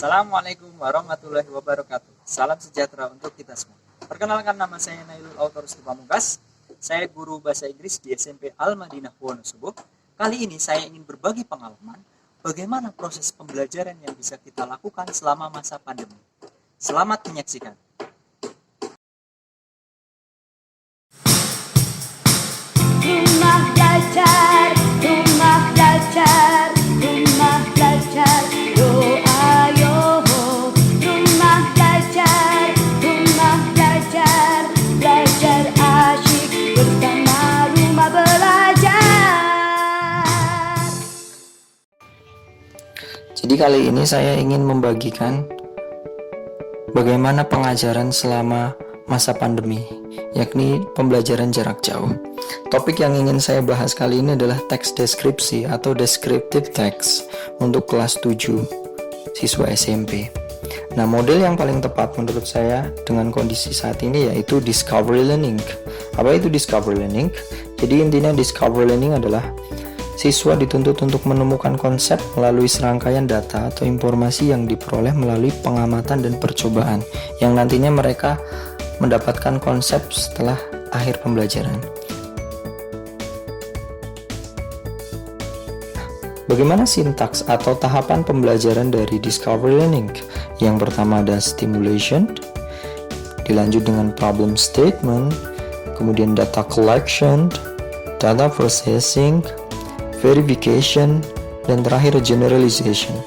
Assalamualaikum warahmatullahi wabarakatuh. Salam sejahtera untuk kita semua. Perkenalkan, nama saya Nailul Autorus Pamungkas. Saya guru bahasa Inggris di SMP Al-Madinah Wonosobo. Kali ini saya ingin berbagi pengalaman bagaimana proses pembelajaran yang bisa kita lakukan selama masa pandemi. Selamat menyaksikan. Rumah belajar, rumah belajar, rumah belajar, doa yoho. Rumah belajar, belajar asyik bersama rumah belajar. Jadi kali ini saya ingin membagikan bagaimana pengajaran selama masa pandemi, yakni pembelajaran jarak jauh. Topik yang ingin saya bahas kali ini adalah teks deskripsi atau descriptive text untuk kelas 7 siswa SMP. Nah, model yang paling tepat menurut saya dengan kondisi saat ini yaitu discovery learning. Apa itu discovery learning? Jadi intinya discovery learning adalah siswa dituntut untuk menemukan konsep melalui serangkaian data atau informasi yang diperoleh melalui pengamatan dan percobaan, yang nantinya mereka mendapatkan konsep setelah akhir pembelajaran. Bagaimana sintaks atau tahapan pembelajaran dari discovery learning? Yang pertama ada stimulation, dilanjut dengan problem statement, kemudian data collection, data processing, verification, dan terakhir generalization.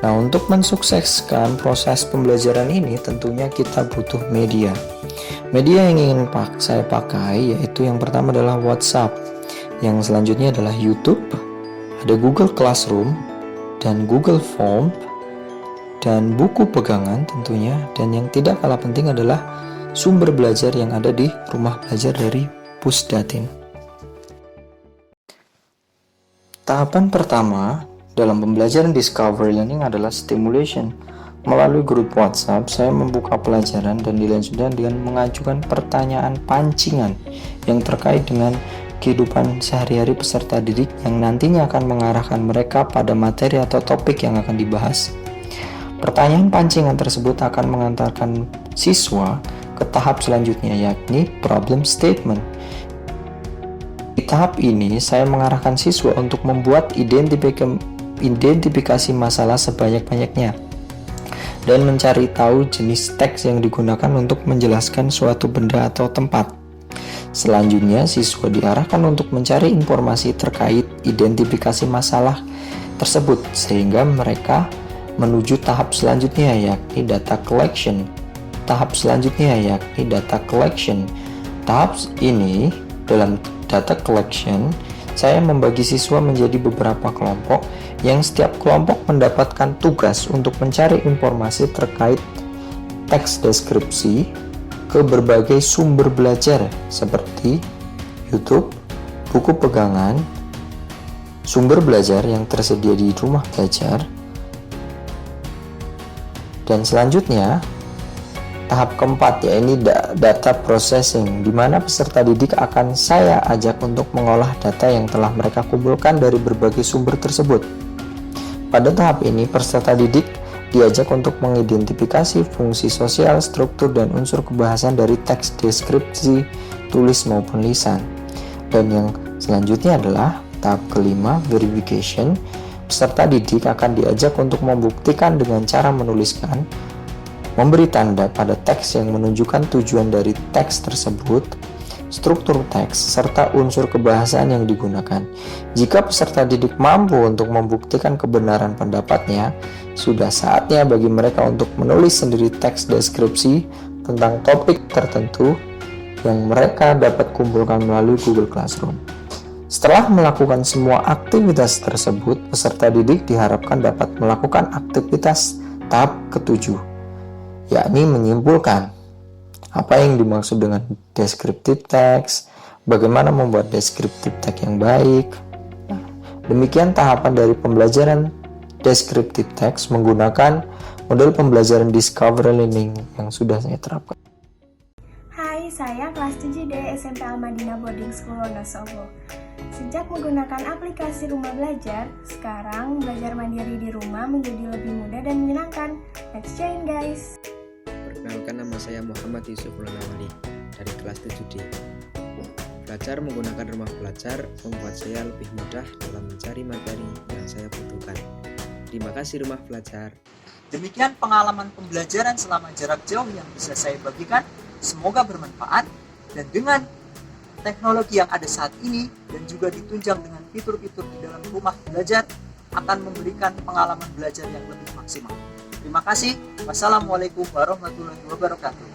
Nah, untuk mensukseskan proses pembelajaran ini tentunya kita butuh media. Media yang ingin saya pakai yaitu yang pertama adalah WhatsApp, yang selanjutnya adalah YouTube, ada Google Classroom, dan Google Form, dan buku pegangan tentunya, dan yang tidak kalah penting adalah sumber belajar yang ada di rumah belajar dari Pusdatin. Tahapan pertama dalam pembelajaran discovery learning adalah stimulation. Melalui grup WhatsApp, saya membuka pelajaran dan dilanjutkan dengan mengajukan pertanyaan pancingan yang terkait dengan kehidupan sehari-hari peserta didik yang nantinya akan mengarahkan mereka pada materi atau topik yang akan dibahas. Pertanyaan pancingan tersebut akan mengantarkan siswa ke tahap selanjutnya, yakni problem statement. Di tahap ini, saya mengarahkan siswa untuk membuat identifikasi masalah sebanyak-banyaknya dan mencari tahu jenis teks yang digunakan untuk menjelaskan suatu benda atau tempat. Selanjutnya, siswa diarahkan untuk mencari informasi terkait identifikasi masalah tersebut sehingga mereka menuju tahap selanjutnya, yakni data collection. Tahap ini, dalam data collection, saya membagi siswa menjadi beberapa kelompok yang setiap kelompok mendapatkan tugas untuk mencari informasi terkait teks deskripsi ke berbagai sumber belajar seperti YouTube, buku pegangan, sumber belajar yang tersedia di rumah belajar, dan selanjutnya tahap keempat, yaitu data processing, di mana peserta didik akan saya ajak untuk mengolah data yang telah mereka kumpulkan dari berbagai sumber tersebut. Pada tahap ini, peserta didik diajak untuk mengidentifikasi fungsi sosial, struktur, dan unsur kebahasan dari teks deskripsi tulis maupun lisan. Dan yang selanjutnya adalah tahap kelima, verification. Peserta didik akan diajak untuk membuktikan dengan cara menuliskan, memberi tanda pada teks yang menunjukkan tujuan dari teks tersebut, struktur teks, serta unsur kebahasaan yang digunakan. Jika peserta didik mampu untuk membuktikan kebenaran pendapatnya, sudah saatnya bagi mereka untuk menulis sendiri teks deskripsi tentang topik tertentu yang mereka dapat kumpulkan melalui Google Classroom. Setelah melakukan semua aktivitas tersebut, peserta didik diharapkan dapat melakukan aktivitas tahap ketujuh, yakni menyimpulkan apa yang dimaksud dengan descriptive text, bagaimana membuat descriptive text yang baik. Demikian tahapan dari pembelajaran descriptive text menggunakan model pembelajaran discovery learning yang sudah saya terapkan. Hai, saya kelas 7D SMP Al-Madinah Boarding School Wonosobo. Sejak menggunakan aplikasi Rumah Belajar, sekarang belajar mandiri di rumah menjadi lebih mudah dan menyenangkan. Let's join guys! Perkenalkan, nama saya Muhammad Yusuf Lanawali dari kelas 7D. Belajar menggunakan rumah belajar membuat saya lebih mudah dalam mencari materi yang saya butuhkan. Terima kasih Rumah Belajar. Demikian pengalaman pembelajaran selama jarak jauh yang bisa saya bagikan. Semoga bermanfaat, dan dengan teknologi yang ada saat ini dan juga ditunjang dengan fitur-fitur di dalam rumah belajar akan memberikan pengalaman belajar yang lebih maksimal. Terima kasih. Wassalamualaikum warahmatullahi wabarakatuh.